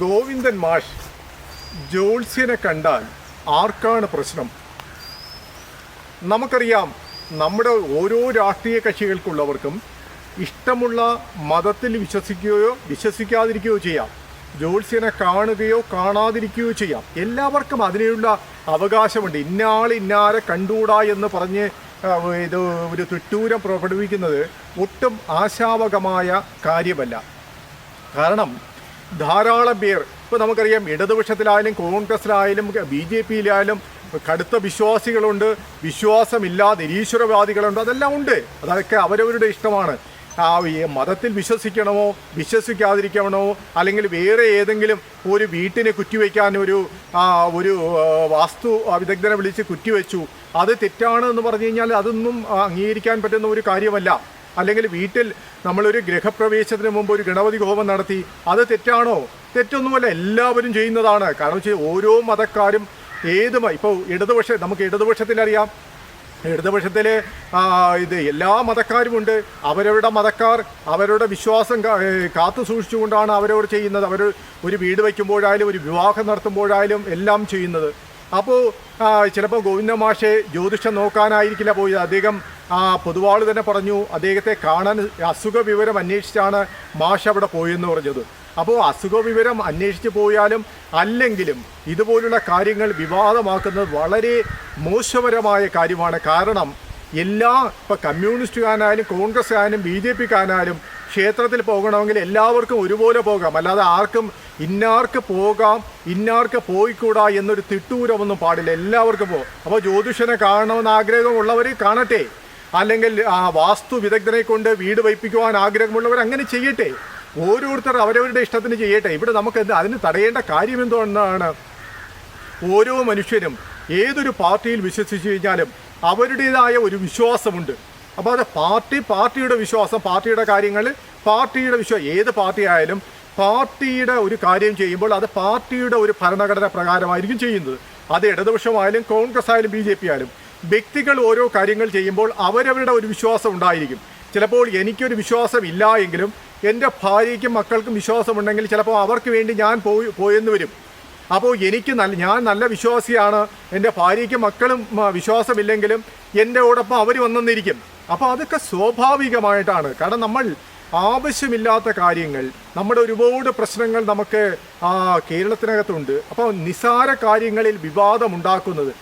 ഗോവിന്ദൻ മാഷ് ജ്യോത്സ്യനെ കണ്ടാൽ ആർക്കാണ് പ്രശ്നം? നമുക്കറിയാം, നമ്മുടെ ഓരോ രാഷ്ട്രീയ കക്ഷികൾക്കുള്ളവർക്കും ഇഷ്ടമുള്ള മതത്തിൽ വിശ്വസിക്കുകയോ വിശ്വസിക്കാതിരിക്കുകയോ ചെയ്യാം. ജ്യോത്സ്യനെ കാണുകയോ കാണാതിരിക്കുകയോ ചെയ്യാം. എല്ലാവർക്കും അതിനുള്ള അവകാശമുണ്ട്. ഇന്നാരെ കണ്ടുകൂടാ എന്ന് പറഞ്ഞ് ഇത് ഒരു തിട്ടൂരം പുറപ്പെടുവിക്കുന്നത് ഒട്ടും ആശാവകമായ കാര്യമല്ല. കാരണം ധാരാളം പേർ, ഇപ്പോൾ നമുക്കറിയാം, ഇടതുപക്ഷത്തിലായാലും കോൺഗ്രസ്സിലായാലും BJPയിലായാലും കടുത്ത വിശ്വാസികളുണ്ട്, വിശ്വാസമില്ലാതെ നിരീശ്വരവാദികളുണ്ട്, അതെല്ലാം ഉണ്ട്. അതൊക്കെ അവരവരുടെ ഇഷ്ടമാണ്. മതത്തിൽ വിശ്വസിക്കണമോ വിശ്വസിക്കാതിരിക്കണമോ, അല്ലെങ്കിൽ വേറെ ഏതെങ്കിലും ഒരു വീട്ടിനെ കുറ്റിവെക്കാൻ ഒരു വാസ്തു വിദഗ്ധനെ വിളിച്ച് കുറ്റിവെച്ചു, അത് തെറ്റാണ് എന്ന് പറഞ്ഞു കഴിഞ്ഞാൽ അതൊന്നും അംഗീകരിക്കാൻ പറ്റുന്ന ഒരു കാര്യമല്ല. അല്ലെങ്കിൽ വീട്ടിൽ നമ്മളൊരു ഗൃഹപ്രവേശത്തിന് മുമ്പ് ഒരു ഗണപതി ഹോമം നടത്തി, അത് തെറ്റാണോ? തെറ്റൊന്നുമല്ല, എല്ലാവരും ചെയ്യുന്നതാണ്. കാരണം വെച്ചാൽ ഓരോ മതക്കാരും ഇപ്പോൾ നമുക്ക് ഇടതുപക്ഷത്തിലറിയാം, ഇടതുപക്ഷത്തിൽ എല്ലാ മതക്കാരുമുണ്ട്. അവരവരുടെ മതക്കാർ അവരുടെ വിശ്വാസം കാത്തു സൂക്ഷിച്ചുകൊണ്ടാണ് അവരവർ ചെയ്യുന്നത്. അവർ ഒരു വീട് വയ്ക്കുമ്പോഴായാലും ഒരു വിവാഹം നടത്തുമ്പോഴായാലും എല്ലാം ചെയ്യുന്നത്. അപ്പോൾ ചിലപ്പോൾ ഗോവിന്ദ മാഷെ ജ്യോതിഷം നോക്കാനായിരിക്കില്ല പോയത്. അദ്ദേഹം പൊതുവാൾ തന്നെ പറഞ്ഞു, അദ്ദേഹത്തെ കാണാൻ അസുഖ വിവരം അന്വേഷിച്ചാണ് മാഷ് അവിടെ പോയെന്ന് പറഞ്ഞത്. അപ്പോൾ അസുഖ വിവരം അന്വേഷിച്ച് പോയാലും അല്ലെങ്കിലും ഇതുപോലുള്ള കാര്യങ്ങൾ വിവാദമാക്കുന്നത് വളരെ മോശപരമായ കാര്യമാണ്. കാരണം ഇപ്പോൾ കമ്മ്യൂണിസ്റ്റുകാരനായാലും കോൺഗ്രസ്സുകാരനും BJPക്കാരനായാലും ക്ഷേത്രത്തിൽ പോകണമെങ്കിൽ എല്ലാവർക്കും ഒരുപോലെ പോകാം. അല്ലാതെ ആർക്കും ഇന്നാർക്ക് പോകാം ഇന്നാർക്ക് പോയിക്കൂടാ എന്നൊരു തിട്ടൂരമൊന്നും പാടില്ല. എല്ലാവർക്കും പോകും. അപ്പോൾ ജ്യോതിഷനെ കാണണമെന്ന് ആഗ്രഹമുള്ളവർ കാണട്ടെ, അല്ലെങ്കിൽ വാസ്തു വിദഗ്ധനെ കൊണ്ട് വീട് വയ്പ്പിക്കുവാൻ ആഗ്രഹമുള്ളവർ അങ്ങനെ ചെയ്യട്ടെ. ഓരോരുത്തർ അവരവരുടെ ഇഷ്ടത്തിന് ചെയ്യട്ടെ. ഇവിടെ നമുക്ക് അതിന് തടയേണ്ട കാര്യം എന്തുകൊണ്ടാണ്? ഓരോ മനുഷ്യനും ഏതൊരു പാർട്ടിയിൽ വിശ്വസിച്ച് കഴിഞ്ഞാലും അവരുടേതായ ഒരു വിശ്വാസമുണ്ട്. അപ്പോൾ അത് പാർട്ടിയുടെ വിശ്വാസം, പാർട്ടിയുടെ കാര്യങ്ങൾ, പാർട്ടിയുടെ വിശ്വാസം, ഏത് പാർട്ടി ആയാലും പാർട്ടിയുടെ ഒരു കാര്യം ചെയ്യുമ്പോൾ അത് പാർട്ടിയുടെ ഒരു ഭരണഘടന പ്രകാരമായിരിക്കും ചെയ്യുന്നത്. അത് ഇടതുപക്ഷമായാലും കോൺഗ്രസ് ആയാലും BJP ആയാലും. വ്യക്തികൾ ഓരോ കാര്യങ്ങൾ ചെയ്യുമ്പോൾ അവരവരുടെ ഒരു വിശ്വാസം ഉണ്ടായിരിക്കും. ചിലപ്പോൾ എനിക്കൊരു വിശ്വാസം ഇല്ല എങ്കിലും എൻ്റെ ഭാര്യയ്ക്കും മക്കൾക്കും വിശ്വാസമുണ്ടെങ്കിൽ ചിലപ്പോൾ അവർക്ക് വേണ്ടി ഞാൻ പോയെന്ന് വരും. അപ്പോൾ ഞാൻ നല്ല വിശ്വാസിയാണ്, എൻ്റെ ഭാര്യയ്ക്കും മക്കളും വിശ്വാസമില്ലെങ്കിലും എൻ്റെ ഓടൊപ്പം അവർ വന്നെന്നിരിക്കും. അപ്പോൾ അതൊക്കെ സ്വാഭാവികമായിട്ടാണ്. കാരണം നമ്മൾ ആവശ്യമില്ലാത്ത കാര്യങ്ങൾ, നമ്മുടെ ഒരുപാട് പ്രശ്നങ്ങൾ നമുക്ക് കേരളത്തിനകത്തുണ്ട്. അപ്പോൾ നിസാര കാര്യങ്ങളിൽ വിവാദമുണ്ടാക്കുന്നത്,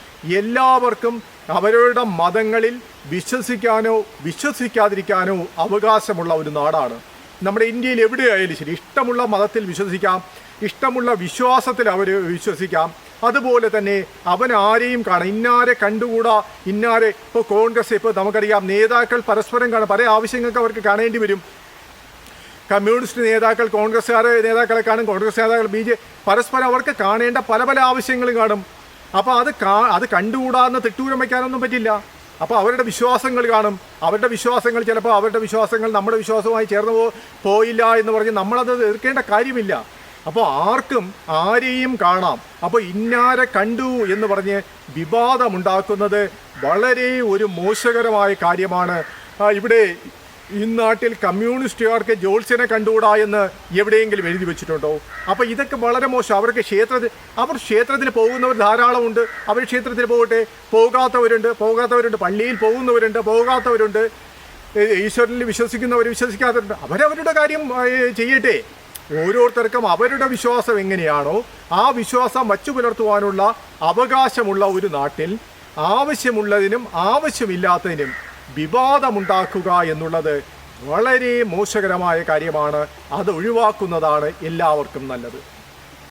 എല്ലാവർക്കും അവരുടെ മതങ്ങളിൽ വിശ്വസിക്കാനോ വിശ്വസിക്കാതിരിക്കാനോ അവകാശമുള്ള ഒരു നാടാണ് നമ്മുടെ ഇന്ത്യയിൽ. എവിടെയായാലും ശരി, ഇഷ്ടമുള്ള മതത്തിൽ വിശ്വസിക്കാം, ഇഷ്ടമുള്ള വിശ്വാസത്തിൽ അവർ വിശ്വസിക്കാം. അതുപോലെ തന്നെ അവൻ ആരെയും കാണാം, ഇന്നാരെ കണ്ടുകൂടാ, ഇപ്പോൾ കോൺഗ്രസ്, ഇപ്പോൾ നമുക്കറിയാം, നേതാക്കൾ പരസ്പരം കാണും. പല ആവശ്യങ്ങൾക്ക് അവർക്ക് കാണേണ്ടി വരും. കമ്മ്യൂണിസ്റ്റ് നേതാക്കൾ നേതാക്കളെ കാണും, കോൺഗ്രസ് നേതാക്കൾ പരസ്പരം അവർക്ക് കാണേണ്ട പല ആവശ്യങ്ങളും കാണും. അപ്പോൾ അത് കണ്ടുകൂടാന്ന് തിട്ടൂരം വയ്ക്കാനൊന്നും പറ്റില്ല. അപ്പോൾ അവരുടെ വിശ്വാസങ്ങൾ കാണും. അവരുടെ വിശ്വാസങ്ങൾ ചിലപ്പോൾ അവരുടെ വിശ്വാസങ്ങൾ നമ്മുടെ വിശ്വാസവുമായി ചേർന്ന് പോയില്ല എന്ന് പറഞ്ഞ് നമ്മളത് എതിർക്കേണ്ട കാര്യമില്ല. അപ്പോൾ ആർക്കും ആരെയും കാണാം. അപ്പോൾ ഇന്നാരെ കണ്ടു എന്ന് പറഞ്ഞ് വിവാദമുണ്ടാക്കുന്നത് വളരെ ഒരു മോശകരമായ കാര്യമാണ്. ഇവിടെ ഈ നാട്ടിൽ കമ്മ്യൂണിസ്റ്റുകാർക്ക് ജ്യോത്സ്യനെ കണ്ടുകൂടാ എന്ന് എവിടെയെങ്കിലും എഴുതി വെച്ചിട്ടുണ്ടോ? അപ്പോൾ ഇതൊക്കെ വളരെ മോശം. അവർ ക്ഷേത്രത്തിൽ പോകുന്നവർ ധാരാളമുണ്ട്. അവർ ക്ഷേത്രത്തിൽ പോകട്ടെ. പോകാത്തവരുണ്ട്. പള്ളിയിൽ പോകുന്നവരുണ്ട്, പോകാത്തവരുണ്ട്. ഈശ്വരനിൽ വിശ്വസിക്കാത്തവരുണ്ട്. അവരവരുടെ കാര്യം ചെയ്യട്ടെ. ഓരോരുത്തർക്കും അവരുടെ വിശ്വാസം എങ്ങനെയാണോ ആ വിശ്വാസം വച്ചു പുലർത്തുവാനുള്ള അവകാശമുള്ള ഒരു നാട്ടിൽ ആവശ്യമുള്ളതിനും ആവശ്യമില്ലാത്തതിനും വിവാദമുണ്ടാക്കുക എന്നുള്ളത് വളരെ മോശകരമായ കാര്യമാണ്. അത് ഒഴിവാക്കുന്നതാണ് എല്ലാവർക്കും നല്ലത്.